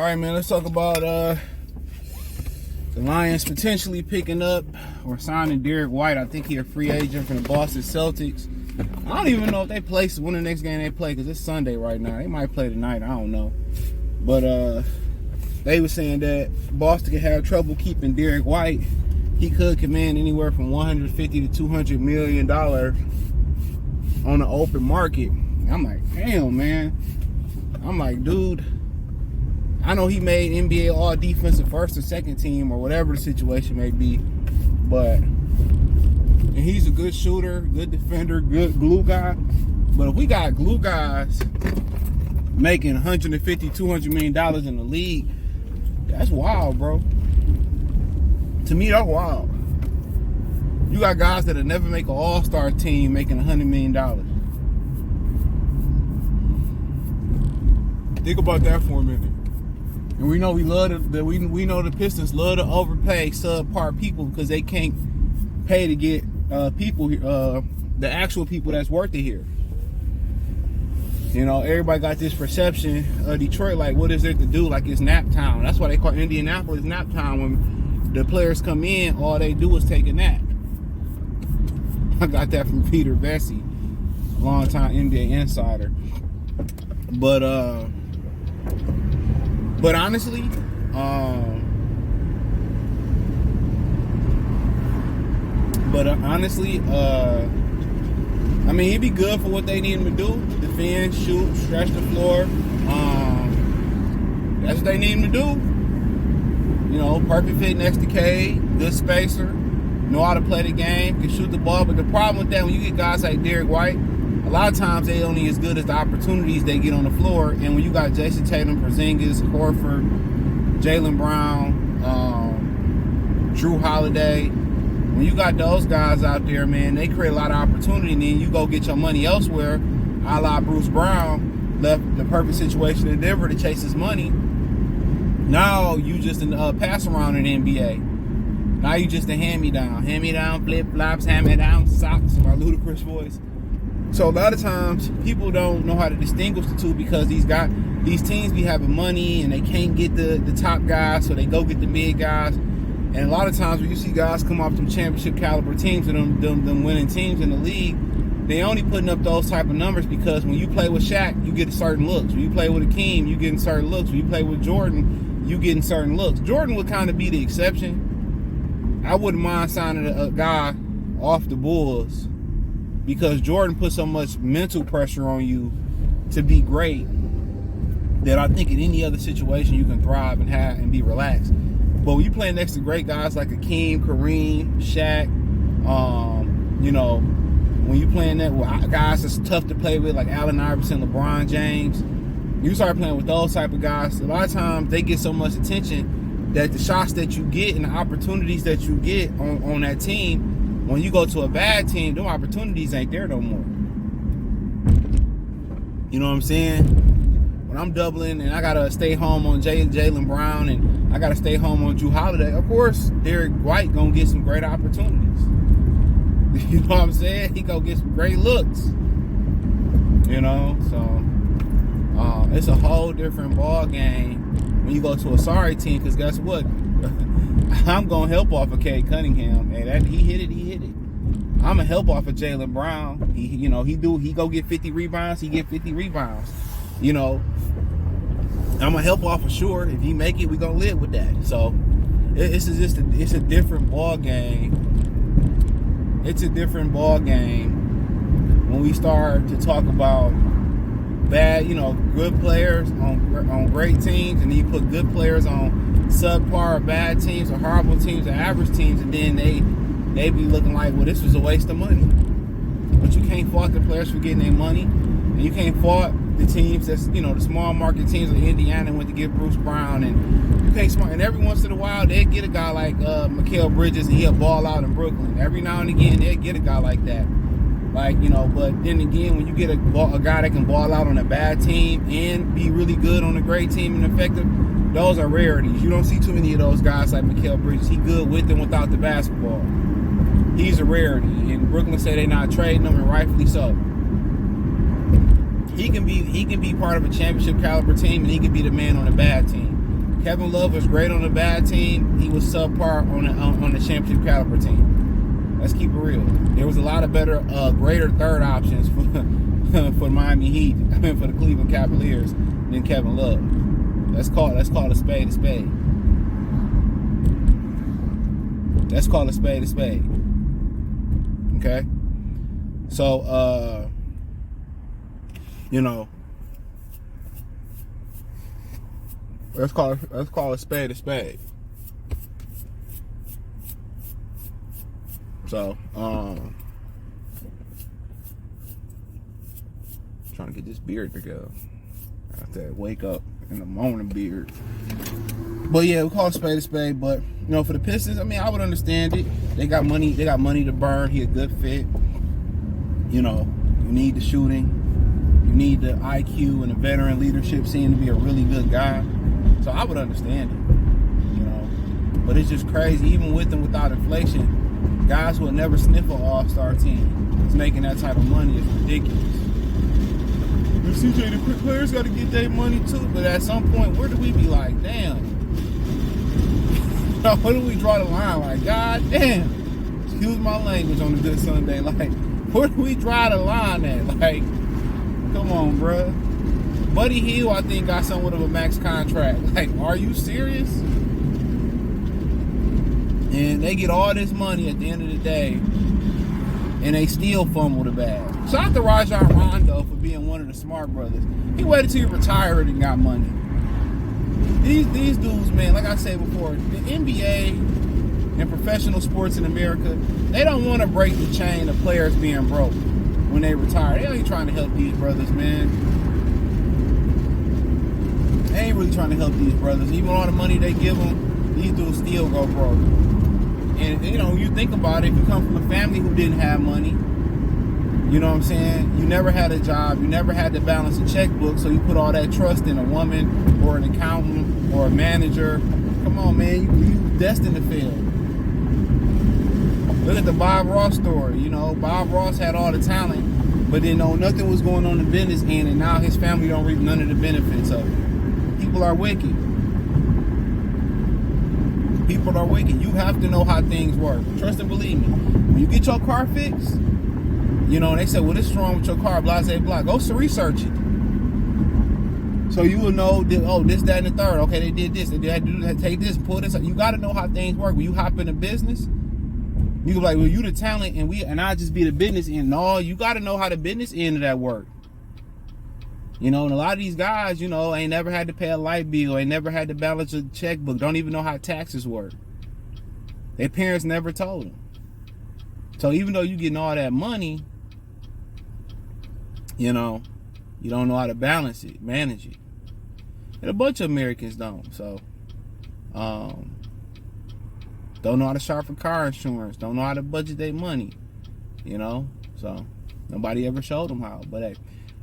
right, man, let's talk about the Lions potentially picking up or signing Derrick White. I think he's a free agent from the Boston Celtics. I don't even know if they play when the next game they play because it's Sunday right now. They might play tonight. I don't know. But they were saying that Boston could have trouble keeping Derrick White. He could command anywhere from $150 to $200 million on the open market. I'm like, damn, man. I'm like, dude, I know he made NBA all defensive first or second team or whatever the situation may be, but and he's a good shooter, good defender, good glue guy. But if we got glue guys making $150, $200 million in the league, that's wild, bro. To me, that's wild. You got guys that'll never make an all-star team making $100 million. Think about that for a minute. And we know we know the Pistons love to overpay subpar people because they can't pay to get people, the actual people that's worth it here. You know, everybody got this perception of Detroit, like, what is there to do? Like, it's nap time. That's why they call Indianapolis nap time. When the players come in, all they do is take a nap. I got that from Peter Vesey, longtime NBA insider. But honestly, I mean, he'd be good for what they need him to do: defend, shoot, stretch the floor. That's what they need him to do. You know, perfect fit next to Cade, good spacer, know how to play the game, can shoot the ball. But the problem with that, when you get guys like Derrick White, a lot of times they only as good as the opportunities they get on the floor. And when you got Jason Tatum, Porzingis, Horford, Jaylen Brown, Drew Holiday, when you got those guys out there, man, they create a lot of opportunity. And then you go get your money elsewhere, a la Bruce Brown left the perfect situation in Denver to chase his money. Now you just pass around in the NBA. Now you just a hand-me-down, flip-flops, hand-me-down, socks, my ludicrous voice. So a lot of times people don't know how to distinguish the two because these teams be having money and they can't get the top guys, so they go get the mid guys. And a lot of times when you see guys come off them championship caliber teams and them winning teams in the league, they only putting up those type of numbers because when you play with Shaq, you get certain looks. When you play with Akeem, you getting certain looks. When you play with Jordan, you getting certain looks. Jordan would kind of be the exception. I wouldn't mind signing a guy off the Bulls because Jordan put so much mental pressure on you to be great that I think in any other situation you can thrive and be relaxed. But when you play next to great guys like Akeem, Kareem, Shaq, you know, when you playing that with guys that's tough to play with like Allen Iverson, LeBron James, you start playing with those type of guys, a lot of times they get so much attention that the shots that you get and the opportunities that you get on that team, when you go to a bad team, those opportunities ain't there no more. You know what I'm saying? When I'm doubling and I gotta stay home on Jaylen Brown and I gotta stay home on Drew Holiday, of course Derrick White gonna get some great opportunities. You know what I'm saying? He gonna get some great looks. You know, so it's a whole different ball game when you go to a sorry team. Because guess what? I'm gonna help off of Cade Cunningham. And he hit it. I'm gonna help off of Jaylen Brown. He go get 50 rebounds. He get 50 rebounds. You know, I'm gonna help off for sure. If he make it, we gonna live with that. So it's a different ball game. It's a different ball game when we start to talk about bad, you know, good players on great teams, and then you put good players on subpar or bad teams or horrible teams or average teams, and then they be looking like, well, this was a waste of money. But you can't fault the players for getting their money, and you can't fault the teams that's, you know, the small market teams like Indiana went to get Bruce Brown, and you can't smart. And every once in a while they get a guy like Mikal Bridges, and he'll ball out in Brooklyn. Every now and again they get a guy like that, like, you know. But then again, when you get a guy that can ball out on a bad team and be really good on a great team and effective, those are rarities. You don't see too many of those guys like Mikal Bridges. He good with and without the basketball. He's a rarity, and Brooklyn say they're not trading him, and rightfully so. He can be part of a championship caliber team, and he can be the man on a bad team. Kevin Love was great on a bad team. He was subpar on the championship caliber team. Let's keep it real. There was a lot of better, greater third options for Miami Heat, for the Cleveland Cavaliers than Kevin Love. Let's call a spade a spade. Let's call a spade a spade. Okay? So, you know, let's call a spade a spade. So, trying to get this beard to go. I have to wake up in the morning beard. But yeah, we call it spade a spade. But you know, for the Pistons, I mean, I would understand it. They got money. They got money to burn. He a good fit. You know, you need the shooting. You need the IQ and the veteran leadership. Seem to be a really good guy. So I would understand it. You know, but it's just crazy. Even with and without inflation, guys who will never sniff an all-star team is making that type of money. It's ridiculous. CJ, the players got to get their money too, but at some point, where do we be like, damn? Where do we draw the line? Like, god damn. Excuse my language on a good Sunday. Like, where do we draw the line at? Like, come on, bruh. Buddy Hield, I think, got somewhat of a max contract. Like, are you serious? And they get all this money at the end of the day, and they still fumble the bag. Shout out to Rajon Rondo for being one of the smart brothers. He waited till he retired and got money. These dudes, man, like I said before, the NBA and professional sports in America, they don't want to break the chain of players being broke when they retire. They ain't trying to help these brothers, man. They ain't really trying to help these brothers. Even all the money they give them, these dudes still go broke. And, you know, you think about it, if you come from a family who didn't have money, you know what I'm saying? You never had a job. You never had to balance a checkbook, so you put all that trust in a woman or an accountant or a manager. Come on, man. You destined to fail. Look at the Bob Ross story. You know, Bob Ross had all the talent, but didn't know nothing was going on in the business end, and now his family don't reap none of the benefits of it. People are wicked. People are wicked. You have to know how things work. Trust and believe me. When you get your car fixed, you know, and they say, well, this is wrong with your car, blah, blah, blah. Go research it. So you will know that, oh, this, that, and the third. Okay, they did this. They had to do that, take this, pull this. You got to know how things work. When you hop in a business, you can be like, well, you the talent, and I just be the business end. No, you got to know how the business end of that work. You know, and a lot of these guys, you know, ain't never had to pay a light bill, ain't never had to balance a checkbook, don't even know how taxes work. Their parents never told them. So even though you getting all that money, you know, you don't know how to balance it, manage it. And a bunch of Americans don't. So, don't know how to shop for car insurance, don't know how to budget their money, you know. So, nobody ever showed them how. But hey,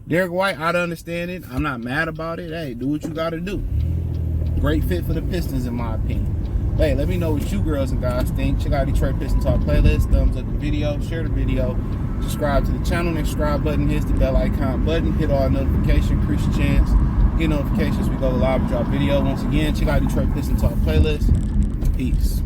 Derrick White, I don't understand it. I'm not mad about it. Hey, do what you got to do. Great fit for the Pistons, in my opinion. But hey, let me know what you girls and guys think. Check out Detroit Pistons Talk playlist. Thumbs up the video. Share the video. Subscribe to the channel. Next subscribe button. Hit the bell icon button. Hit all notifications. Increase your chance. Get notifications. We go live and drop video. Once again, check out Detroit Pistons Talk playlist. Peace.